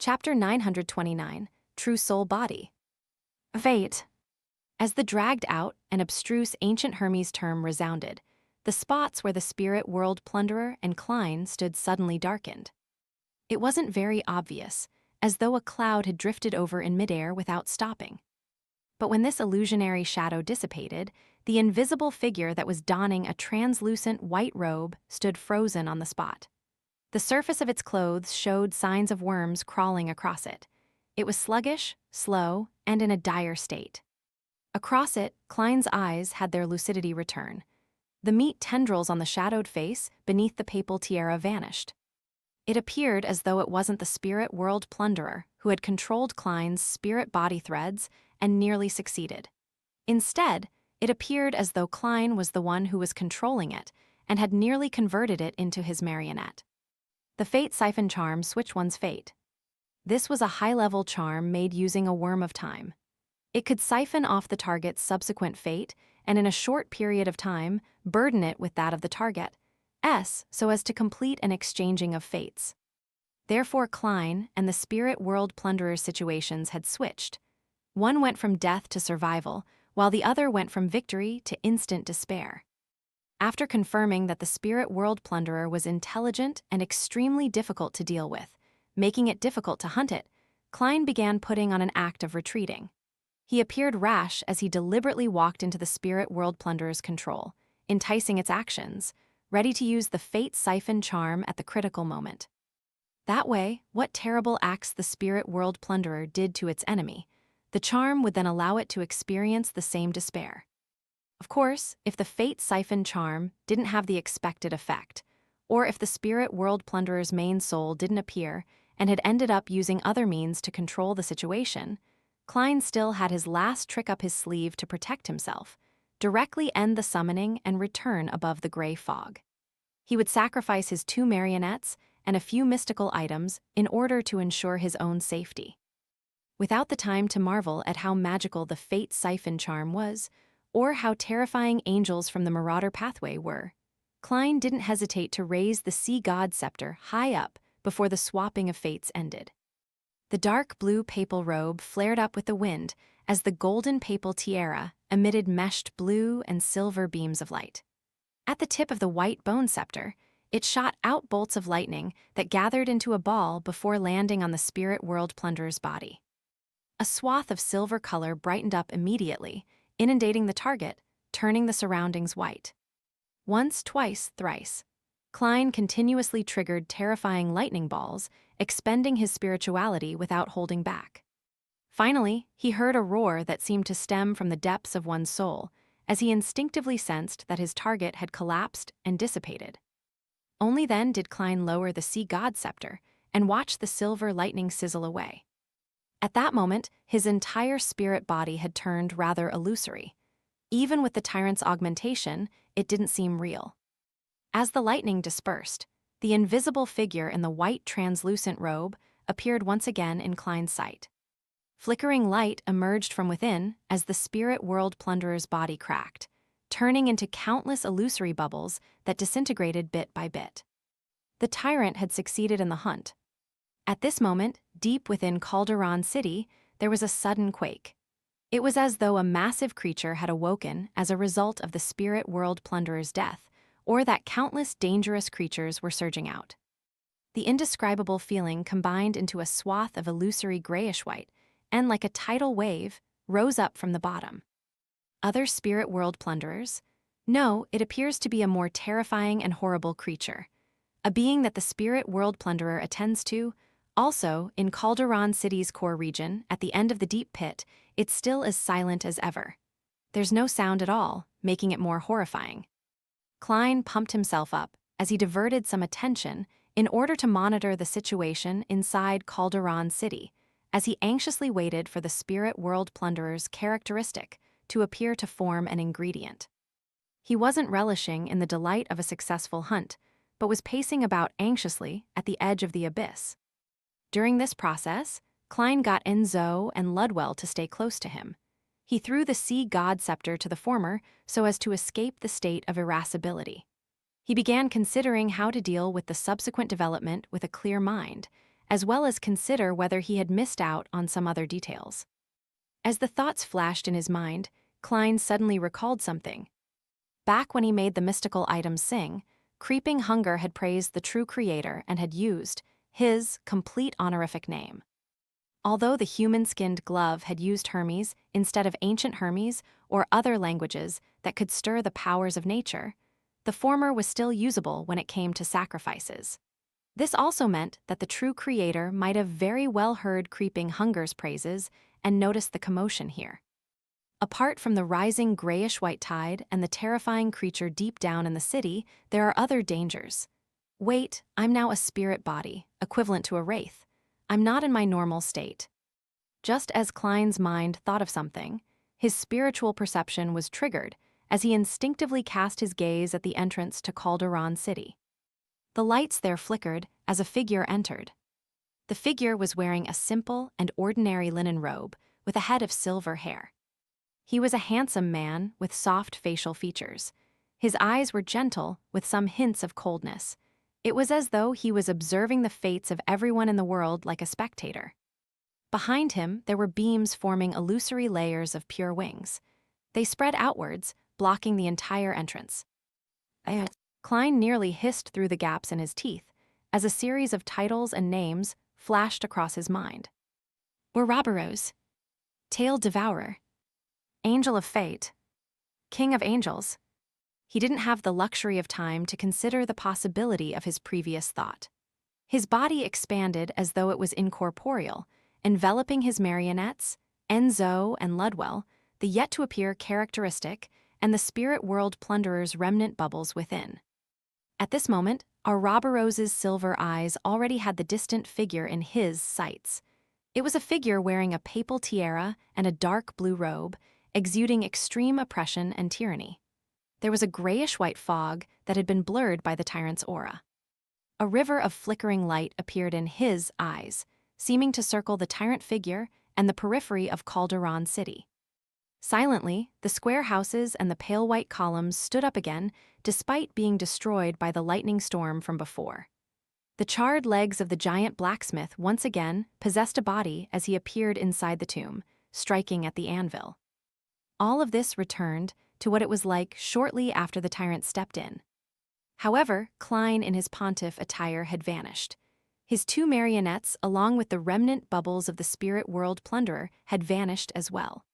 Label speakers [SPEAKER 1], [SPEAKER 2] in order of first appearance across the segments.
[SPEAKER 1] Chapter 929, True Soul Body. Fate. As the dragged out and abstruse ancient Hermes term resounded, the spots where the spirit world plunderer and Klein stood suddenly darkened. It wasn't very obvious, as though a cloud had drifted over in midair without stopping. But when this illusionary shadow dissipated, the invisible figure that was donning a translucent white robe stood frozen on the spot. The surface of its clothes showed signs of worms crawling across it. It was sluggish, slow, and in a dire state. Across it, Klein's eyes had their lucidity return. The meat tendrils on the shadowed face beneath the papal tiara vanished. It appeared as though it wasn't the spirit world plunderer who had controlled Klein's spirit body threads and nearly succeeded. Instead, it appeared as though Klein was the one who was controlling it and had nearly converted it into his marionette. The Fate Siphon Charm switched one's fate. This was a high-level charm made using a worm of time. It could siphon off the target's subsequent fate and in a short period of time burden it with that of the target, so as to complete an exchanging of fates. Therefore Klein and the spirit world plunderer's situations had switched. One went from death to survival, while the other went from victory to instant despair. After confirming that the spirit world plunderer was intelligent and extremely difficult to deal with, making it difficult to hunt it, Klein began putting on an act of retreating. He appeared rash as he deliberately walked into the spirit world plunderer's control, enticing its actions, ready to use the Fate Siphon Charm at the critical moment. That way, what terrible acts the spirit world plunderer did to its enemy, the charm would then allow it to experience the same despair. Of course, if the Fate Siphon Charm didn't have the expected effect, or if the spirit world plunderer's main soul didn't appear and had ended up using other means to control the situation, Klein still had his last trick up his sleeve to protect himself, directly end the summoning and return above the gray fog. He would sacrifice his 2 marionettes and a few mystical items in order to ensure his own safety. Without the time to marvel at how magical the Fate Siphon Charm was, or how terrifying angels from the Marauder pathway were, Klein didn't hesitate to raise the Sea God scepter high up before the swapping of fates ended. The dark blue papal robe flared up with the wind as the golden papal tiara emitted meshed blue and silver beams of light. At the tip of the white bone scepter, it shot out bolts of lightning that gathered into a ball before landing on the spirit world plunderer's body. A swath of silver color brightened up immediately, inundating the target, turning the surroundings white. Once, twice, thrice, Klein continuously triggered terrifying lightning balls, expending his spirituality without holding back. Finally, he heard a roar that seemed to stem from the depths of one's soul, as he instinctively sensed that his target had collapsed and dissipated. Only then did Klein lower the Sea God scepter and watch the silver lightning sizzle away. At that moment, his entire spirit body had turned rather illusory. Even with the tyrant's augmentation, it didn't seem real. As the lightning dispersed, the invisible figure in the white translucent robe appeared once again in Klein's sight. Flickering light emerged from within as the spirit world plunderer's body cracked, turning into countless illusory bubbles that disintegrated bit by bit. The tyrant had succeeded in the hunt. At this moment, deep within Calderon City, there was a sudden quake. It was as though a massive creature had awoken as a result of the spirit world plunderer's death, or that countless dangerous creatures were surging out. The indescribable feeling combined into a swath of illusory grayish-white, and like a tidal wave, rose up from the bottom. Other spirit world plunderers? No, it appears to be a more terrifying and horrible creature. A being that the spirit world plunderer attends to. Also, in Calderon City's core region, at the end of the deep pit, it's still as silent as ever. There's no sound at all, making it more horrifying. Klein pumped himself up as he diverted some attention in order to monitor the situation inside Calderon City, as he anxiously waited for the spirit world plunderer's characteristic to appear to form an ingredient. He wasn't relishing in the delight of a successful hunt, but was pacing about anxiously at the edge of the abyss. During this process, Klein got Enzo and Ludwell to stay close to him. He threw the Sea God scepter to the former so as to escape the state of irascibility. He began considering how to deal with the subsequent development with a clear mind, as well as consider whether he had missed out on some other details. As the thoughts flashed in his mind, Klein suddenly recalled something. Back when he made the mystical item sing, Creeping Hunger had praised the true creator and had used his complete honorific name. Although the human-skinned glove had used Hermes instead of ancient Hermes or other languages that could stir the powers of nature, the former was still usable when it came to sacrifices. This also meant that the true creator might have very well heard Creeping Hunger's praises and noticed the commotion here. Apart from the rising grayish-white tide and the terrifying creature deep down in the city, there are other dangers. Wait, I'm now a spirit body, equivalent to a wraith. I'm not in my normal state. Just as Klein's mind thought of something, his spiritual perception was triggered as he instinctively cast his gaze at the entrance to Calderon City. The lights there flickered as a figure entered. The figure was wearing a simple and ordinary linen robe with a head of silver hair. He was a handsome man with soft facial features. His eyes were gentle with some hints of coldness. It was as though he was observing the fates of everyone in the world like a spectator. Behind him, there were beams forming illusory layers of pure wings. They spread outwards, blocking the entire entrance. Klein nearly hissed through the gaps in his teeth as a series of titles and names flashed across his mind. Ouroboros, Tail Devourer, Angel of Fate, King of Angels. He didn't have the luxury of time to consider the possibility of his previous thought. His body expanded as though it was incorporeal, enveloping his marionettes, Enzo and Ludwell, the yet-to-appear characteristic, and the spirit world plunderer's remnant bubbles within. At this moment, Ouroboros's silver eyes already had the distant figure in his sights. It was a figure wearing a papal tiara and a dark blue robe, exuding extreme oppression and tyranny. There was a grayish-white fog that had been blurred by the tyrant's aura. A river of flickering light appeared in his eyes, seeming to circle the tyrant figure and the periphery of Calderon City. Silently, the square houses and the pale white columns stood up again, despite being destroyed by the lightning storm from before. The charred legs of the giant blacksmith once again possessed a body as he appeared inside the tomb, striking at the anvil. All of this returned to what it was like shortly after the tyrant stepped in. However, Klein in his pontiff attire had vanished. His two marionettes, along with the remnant bubbles of the spirit world plunderer, had vanished as well.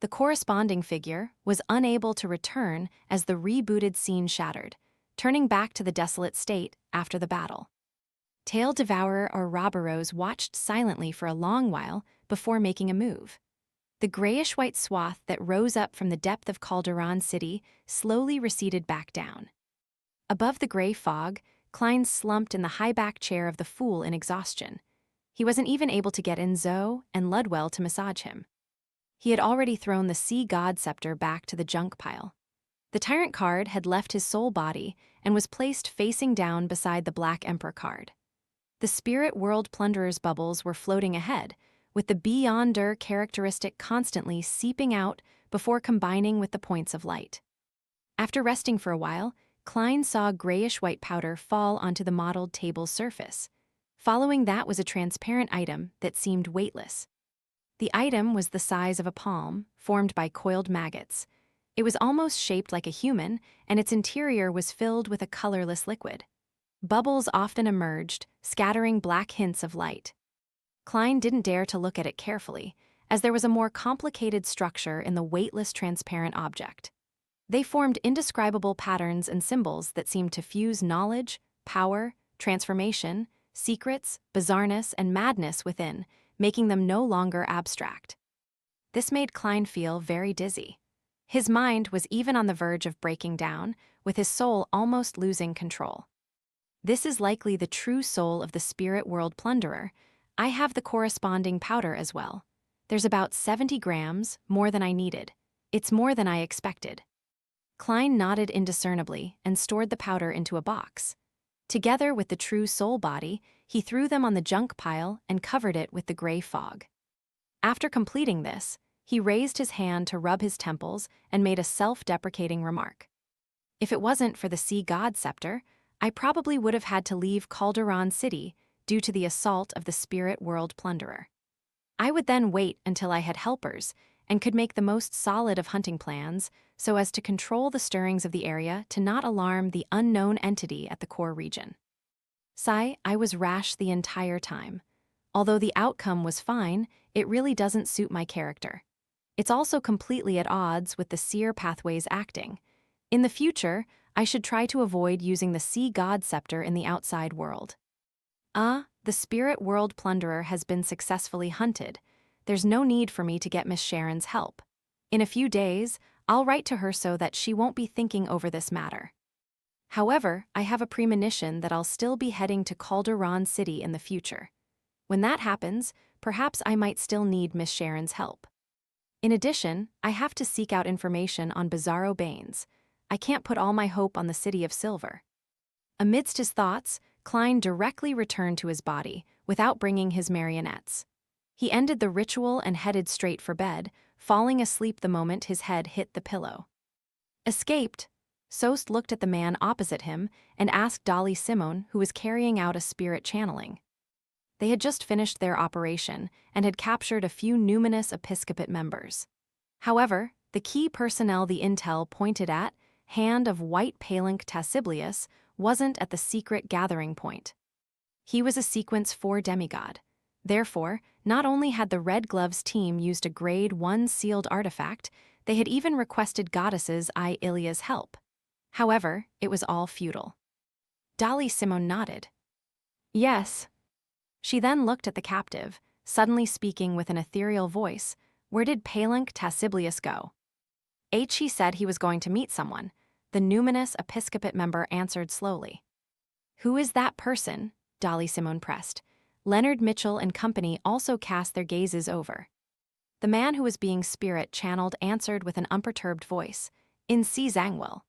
[SPEAKER 1] The corresponding figure was unable to return as the rebooted scene shattered, turning back to the desolate state after the battle. Tail Devourer Ouroboros watched silently for a long while before making a move. The grayish-white swath that rose up from the depth of Calderon City slowly receded back down. Above the gray fog, Klein slumped in the high-back chair of the fool in exhaustion. He wasn't even able to get Enzo and Ludwell to massage him. He had already thrown the Sea God Scepter back to the junk pile. The Tyrant card had left his soul body and was placed facing down beside the Black Emperor card. The Spirit World Plunderer's bubbles were floating ahead, with the Beyonder characteristic constantly seeping out before combining with the points of light. After resting for a while, Klein saw grayish-white powder fall onto the modeled table's surface. Following that was a transparent item that seemed weightless. The item was the size of a palm, formed by coiled maggots. It was almost shaped like a human, and its interior was filled with a colorless liquid. Bubbles often emerged, scattering black hints of light. Klein didn't dare to look at it carefully, as there was a more complicated structure in the weightless transparent object. They formed indescribable patterns and symbols that seemed to fuse knowledge, power, transformation, secrets, bizarreness, and madness within, making them no longer abstract. This made Klein feel very dizzy. His mind was even on the verge of breaking down, with his soul almost losing control. This is likely the true soul of the Spirit World Plunderer. I have the corresponding powder as well. There's about 70 grams, more than I needed. It's more than I expected. Klein nodded indiscernibly and stored the powder into a box. Together with the true soul body, he threw them on the junk pile and covered it with the gray fog. After completing this, he raised his hand to rub his temples and made a self-deprecating remark. If it wasn't for the Sea God Scepter, I probably would have had to leave Calderon City due due to the assault of the spirit world plunderer. I would then wait until I had helpers and could make the most solid of hunting plans so as to control the stirrings of the area to not alarm the unknown entity at the core region. Sai, I was rash the entire time. Although the outcome was fine, it really doesn't suit my character. It's also completely at odds with the seer pathway's acting. In the future, I should try to avoid using the sea god scepter in the outside world. The spirit world plunderer has been successfully hunted. There's no need for me to get Miss Sharon's help. In a few days, I'll write to her so that she won't be thinking over this matter. However, I have a premonition that I'll still be heading to Calderon City in the future. When that happens, perhaps I might still need Miss Sharon's help. In addition, I have to seek out information on Bizarro Baines. I can't put all my hope on the City of Silver. Amidst his thoughts, Klein directly returned to his body, without bringing his marionettes. He ended the ritual and headed straight for bed, falling asleep the moment his head hit the pillow. Escaped, Sost looked at the man opposite him and asked Dolly Simone, who was carrying out a spirit channeling. They had just finished their operation and had captured a few numinous episcopate members. However, the key personnel the intel pointed at, Hand of White Palinc Tassiblius, wasn't at the secret gathering point. He was a Sequence 4 demigod. Therefore, not only had the Red Gloves team used a Grade 1 sealed artifact, they had even requested Goddesses I Ilia's help. However, it was all futile. Dolly Simone nodded. Yes. She then looked at the captive, suddenly speaking with an ethereal voice. Where did Palinc Tassiblius go? He said he was going to meet someone. The numinous episcopate member answered slowly. Who is that person? Dolly Simone pressed. Leonard Mitchell and company also cast their gazes over. The man who was being spirit channeled answered with an unperturbed voice. In Si Zangwell.